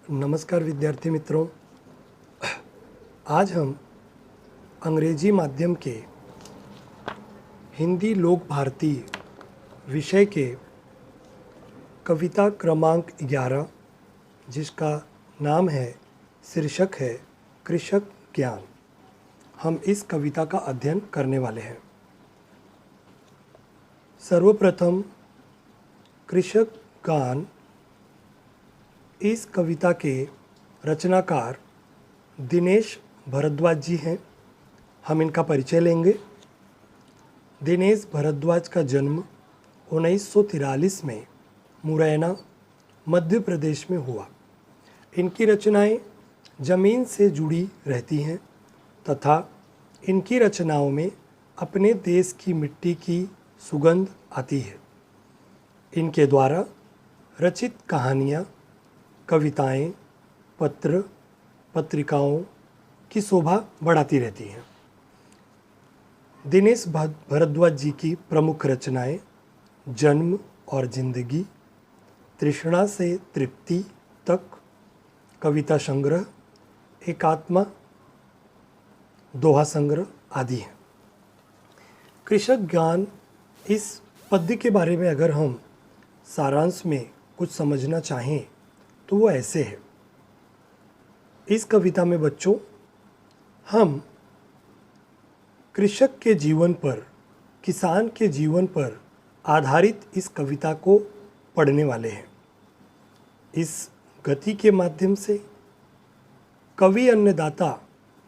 नमस्कार विद्यार्थी मित्रों। आज हम अंग्रेजी माध्यम के हिंदी लोक भारती विषय के कविता क्रमांक 11 जिसका नाम है, शीर्षक है कृषक ज्ञान, हम इस कविता का अध्ययन करने वाले हैं। सर्वप्रथम कृषक गान, इस कविता के रचनाकार दिनेश भारद्वाज जी हैं। हम इनका परिचय लेंगे। दिनेश भारद्वाज का जन्म 1943 में मुरैना, मध्य प्रदेश में हुआ। इनकी रचनाएं ज़मीन से जुड़ी रहती हैं तथा इनकी रचनाओं में अपने देश की मिट्टी की सुगंध आती है। इनके द्वारा रचित कहानियाँ, कविताएं, पत्र, पत्रिकाओं की शोभा बढ़ाती रहती हैं। दिनेश भारद्वाज जी की प्रमुख रचनाएं जन्म और जिंदगी, तृष्णा से तृप्ति तक, कविता संग्रह, एकात्मा, दोहा संग्रह आदि हैं। कृषक ज्ञान, इस पद्य के बारे में अगर हम सारांश में कुछ समझना चाहें तो वो ऐसे है। इस कविता में बच्चों हम कृषक के जीवन पर, किसान के जीवन पर आधारित इस कविता को पढ़ने वाले हैं। इस गति के माध्यम से कवि अन्नदाता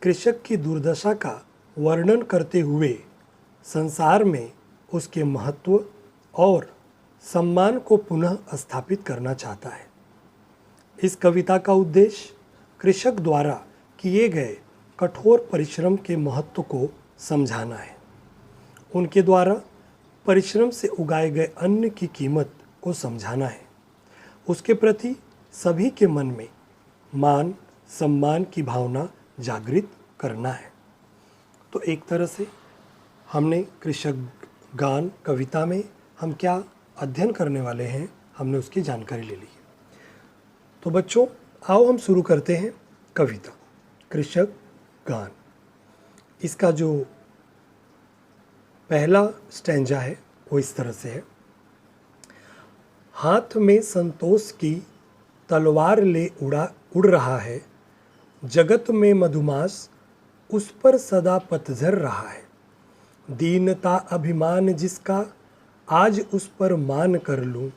कृषक की दुर्दशा का वर्णन करते हुए संसार में उसके महत्व और सम्मान को पुनः स्थापित करना चाहता है। इस कविता का उद्देश्य कृषक द्वारा किए गए कठोर परिश्रम के महत्व को समझाना है। उनके द्वारा परिश्रम से उगाए गए अन्न की कीमत को समझाना है। उसके प्रति सभी के मन में मान सम्मान की भावना जागृत करना है। तो एक तरह से हमने कृषक गान कविता में हम क्या अध्ययन करने वाले हैं, हमने उसकी जानकारी ले ली है। तो बच्चों आओ हम शुरू करते हैं कविता कृषक गान। इसका जो पहला स्टैंजा है वो इस तरह से है। हाथ में संतोष की तलवार ले उड़ रहा है, जगत में मधुमास उस पर सदा पतझर रहा है। दीनता अभिमान जिसका आज उस पर मान कर लूँ,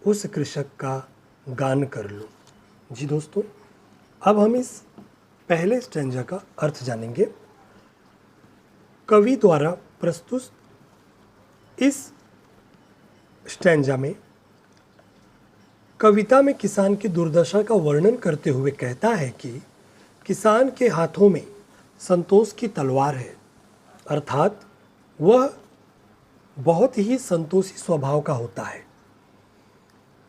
उस कृषक का गान कर लूँ। जी दोस्तों, अब हम इस पहले स्टैंजा का अर्थ जानेंगे। कवि द्वारा प्रस्तुत इस स्टैंजा में कविता में किसान की दुर्दशा का वर्णन करते हुए कहता है कि किसान के हाथों में संतोष की तलवार है, अर्थात वह बहुत ही संतोषी स्वभाव का होता है।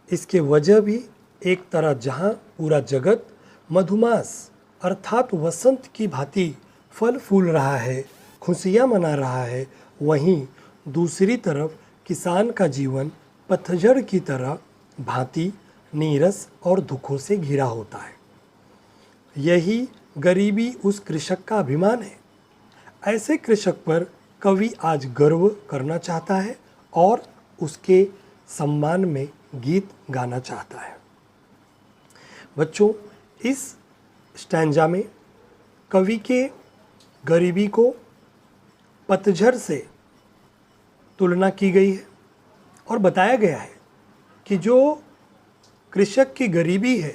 इसके वजह भी एक तरह जहाँ पूरा जगत मधुमास अर्थात वसंत की भांति फल फूल रहा है, खुशियाँ मना रहा है, वहीं दूसरी तरफ किसान का जीवन पतझड़ की तरह भांति नीरस और दुखों से घिरा होता है। यही गरीबी उस कृषक का अभिमान है। ऐसे कृषक पर कवि आज गर्व करना चाहता है और उसके सम्मान में गीत गाना चाहता है। बच्चों, इस स्टैंजा में कवि के गरीबी को पतझड़ से तुलना की गई है और बताया गया है कि जो कृषक की गरीबी है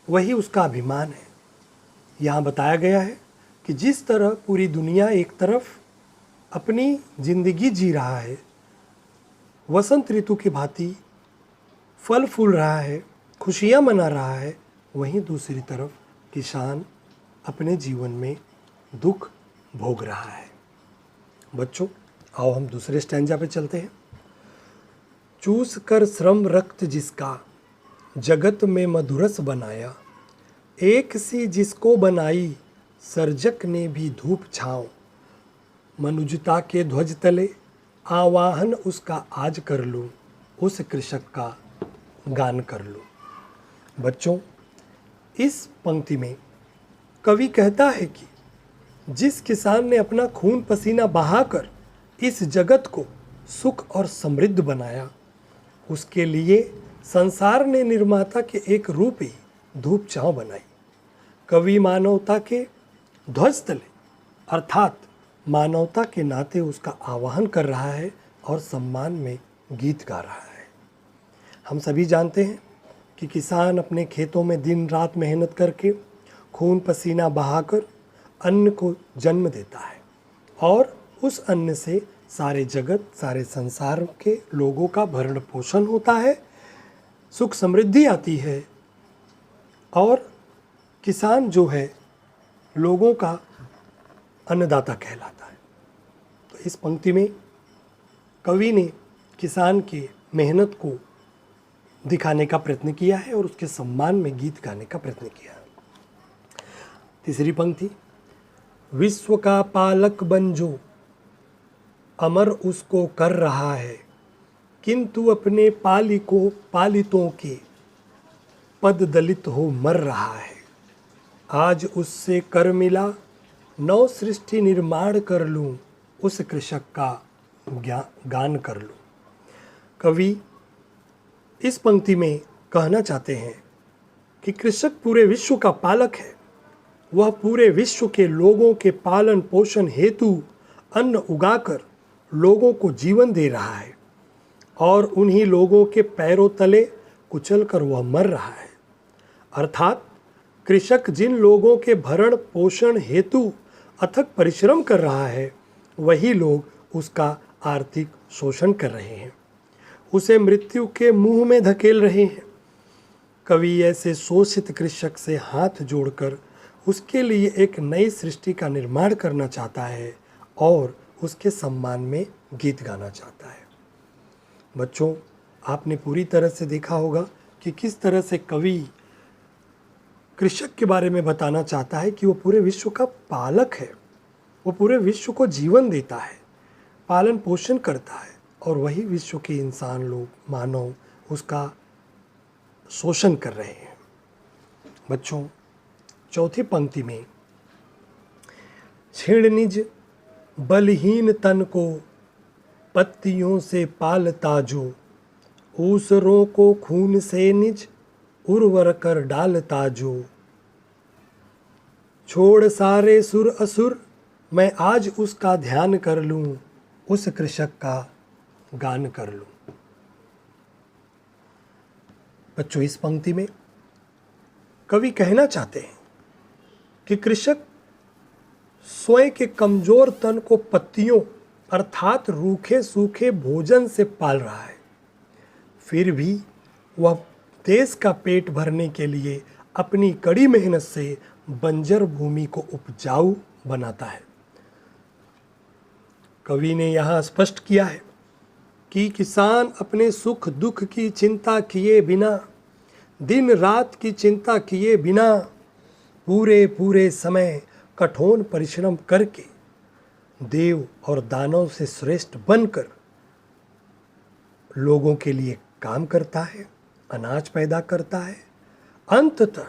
वही उसका अभिमान है। यहाँ बताया गया है कि जिस तरह पूरी दुनिया एक तरफ अपनी ज़िंदगी जी रहा है, वसंत ऋतु की भांति फल फूल रहा है, खुशियाँ मना रहा है, वहीं दूसरी तरफ किसान अपने जीवन में दुख भोग रहा है। बच्चों, आओ हम दूसरे स्टैंजा पे चलते हैं। चूस कर श्रम रक्त जिसका जगत में मधुरस बनाया, एक सी जिसको बनाई सर्जक ने भी धूप छाँव। मनुजता के ध्वज तले आवाहन उसका आज कर लूँ, उस कृषक का गान कर लूँ। बच्चों, इस पंक्ति में कवि कहता है कि जिस किसान ने अपना खून पसीना बहाकर इस जगत को सुख और समृद्ध बनाया, उसके लिए संसार ने निर्माता के एक रूप ही धूप छांव बनाई। कवि मानवता के ध्वज तले अर्थात मानवता के नाते उसका आवाहन कर रहा है और सम्मान में गीत गा रहा है। हम सभी जानते हैं कि किसान अपने खेतों में दिन रात मेहनत करके खून पसीना बहाकर अन्न को जन्म देता है और उस अन्न से सारे जगत, सारे संसार के लोगों का भरण पोषण होता है, सुख समृद्धि आती है और किसान जो है लोगों का अन्नदाता कहलाता है। तो इस पंक्ति में कवि ने किसान की मेहनत को दिखाने का प्रयत्न किया है और उसके सम्मान में गीत गाने का प्रयत्न किया है। तीसरी पंक्ति, विश्व का पालक बन जो अमर उसको कर रहा है, किंतु अपने पालितों के पद दलित हो मर रहा है। आज उससे कर मिला नव सृष्टि निर्माण कर लूं, उस कृषक का गान कर लूं। कवि इस पंक्ति में कहना चाहते हैं कि कृषक पूरे विश्व का पालक है। वह पूरे विश्व के लोगों के पालन पोषण हेतु अन्न उगाकर लोगों को जीवन दे रहा है और उन्हीं लोगों के पैरों तले कुचलकर वह मर रहा है। अर्थात कृषक जिन लोगों के भरण पोषण हेतु अथक परिश्रम कर रहा है, वही लोग उसका आर्थिक शोषण कर रहे हैं, उसे मृत्यु के मुंह में धकेल रहे हैं। कवि ऐसे शोषित कृषक से हाथ जोड़कर उसके लिए एक नई सृष्टि का निर्माण करना चाहता है और उसके सम्मान में गीत गाना चाहता है। बच्चों, आपने पूरी तरह से देखा होगा कि किस तरह से कवि कृषक के बारे में बताना चाहता है कि वो पूरे विश्व का पालक है, वो पूरे विश्व को जीवन देता है, पालन पोषण करता है और वही विश्व के इंसान लोग, मानव, उसका शोषण कर रहे हैं। बच्चों, चौथी पंक्ति में, छीण निज बलहीन तन को पत्तियों से पालता जो, ऊसरों को खून से निज उर्वर कर डालता जो, छोड़ सारे सुर असुर मैं आज उसका ध्यान कर लूं, उस कृषक का गान कर लूं। बच्चों, इस पंक्ति में कवि कहना चाहते हैं कि कृषक स्वयं के कमजोर तन को पत्तियों अर्थात रूखे सूखे भोजन से पाल रहा है, फिर भी वह देश का पेट भरने के लिए अपनी कड़ी मेहनत से बंजर भूमि को उपजाऊ बनाता है। कवि ने यहाँ स्पष्ट किया है कि किसान अपने सुख दुख की चिंता किए बिना, दिन रात की चिंता किए बिना पूरे समय कठोर परिश्रम करके देव और दानव से श्रेष्ठ बनकर लोगों के लिए काम करता है, अनाज पैदा करता है। अंततः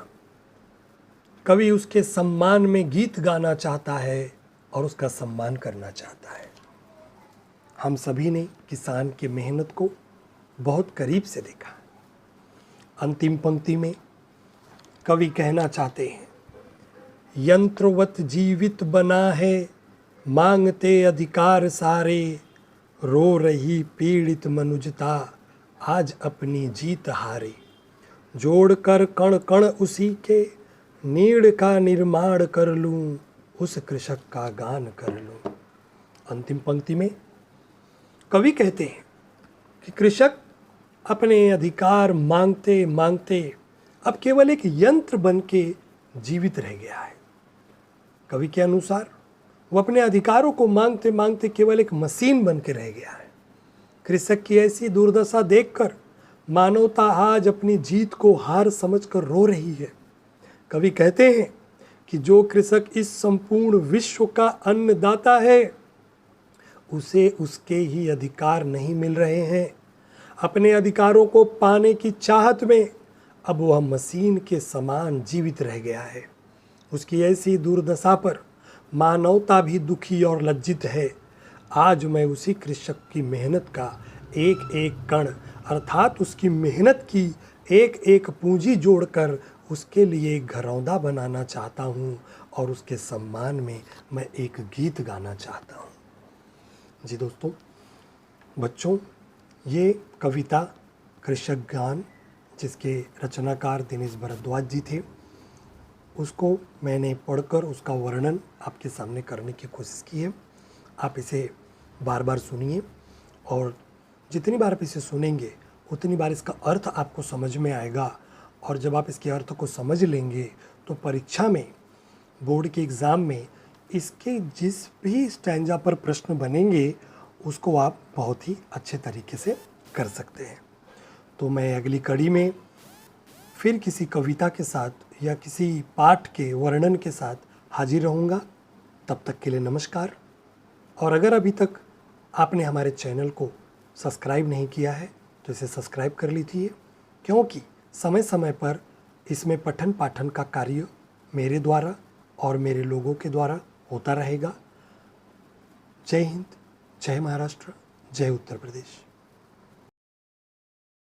कवि उसके सम्मान में गीत गाना चाहता है और उसका सम्मान करना चाहता है। हम सभी ने किसान की मेहनत को बहुत करीब से देखा। अंतिम पंक्ति में कवि कहना चाहते हैं, यंत्रवत जीवित बना है मांगते अधिकार सारे, रो रही पीड़ित मनुजता आज अपनी जीत हारे, जोड़कर कण कण उसी के नीड़ का निर्माण कर लूं, उस कृषक का गान कर लूं। अंतिम पंक्ति में कवि कहते हैं कि कृषक अपने अधिकार मांगते मांगते अब केवल एक यंत्र बन के जीवित रह गया है। कवि के अनुसार वो अपने अधिकारों को मांगते मांगते केवल एक मशीन बन के रह गया है। कृषक की ऐसी दुर्दशा देखकर मानवता आज अपनी जीत को हार समझकर रो रही है। कवि कहते हैं कि जो कृषक इस संपूर्ण विश्व का अन्नदाता है, उसे उसके ही अधिकार नहीं मिल रहे हैं। अपने अधिकारों को पाने की चाहत में अब वह मशीन के समान जीवित रह गया है। उसकी ऐसी दुर्दशा पर मानवता भी दुखी और लज्जित है। आज मैं उसी कृषक की मेहनत का एक एक कण अर्थात उसकी मेहनत की एक एक पूंजी जोड़कर उसके लिए एक घरौंदा बनाना चाहता हूँ और उसके सम्मान में मैं एक गीत गाना चाहता हूँ। जी दोस्तों, बच्चों, ये कविता कृषक गान जिसके रचनाकार दिनेश भारद्वाज जी थे, उसको मैंने पढ़कर उसका वर्णन आपके सामने करने की कोशिश की है। आप इसे बार बार सुनिए और जितनी बार आप इसे सुनेंगे उतनी बार इसका अर्थ आपको समझ में आएगा। और जब आप इसके अर्थ को समझ लेंगे तो परीक्षा में, बोर्ड के एग्ज़ाम में इसके जिस भी स्टैंजा पर प्रश्न बनेंगे उसको आप बहुत ही अच्छे तरीके से कर सकते हैं। तो मैं अगली कड़ी में फिर किसी कविता के साथ या किसी पाठ के वर्णन के साथ हाजिर रहूँगा। तब तक के लिए नमस्कार। और अगर अभी तक आपने हमारे चैनल को सब्सक्राइब नहीं किया है तो इसे सब्सक्राइब कर लीजिए, क्योंकि समय समय पर इसमें पठन पाठन का कार्य मेरे द्वारा और मेरे लोगों के द्वारा होता रहेगा। जय हिंद, जय महाराष्ट्र, जय उत्तर प्रदेश।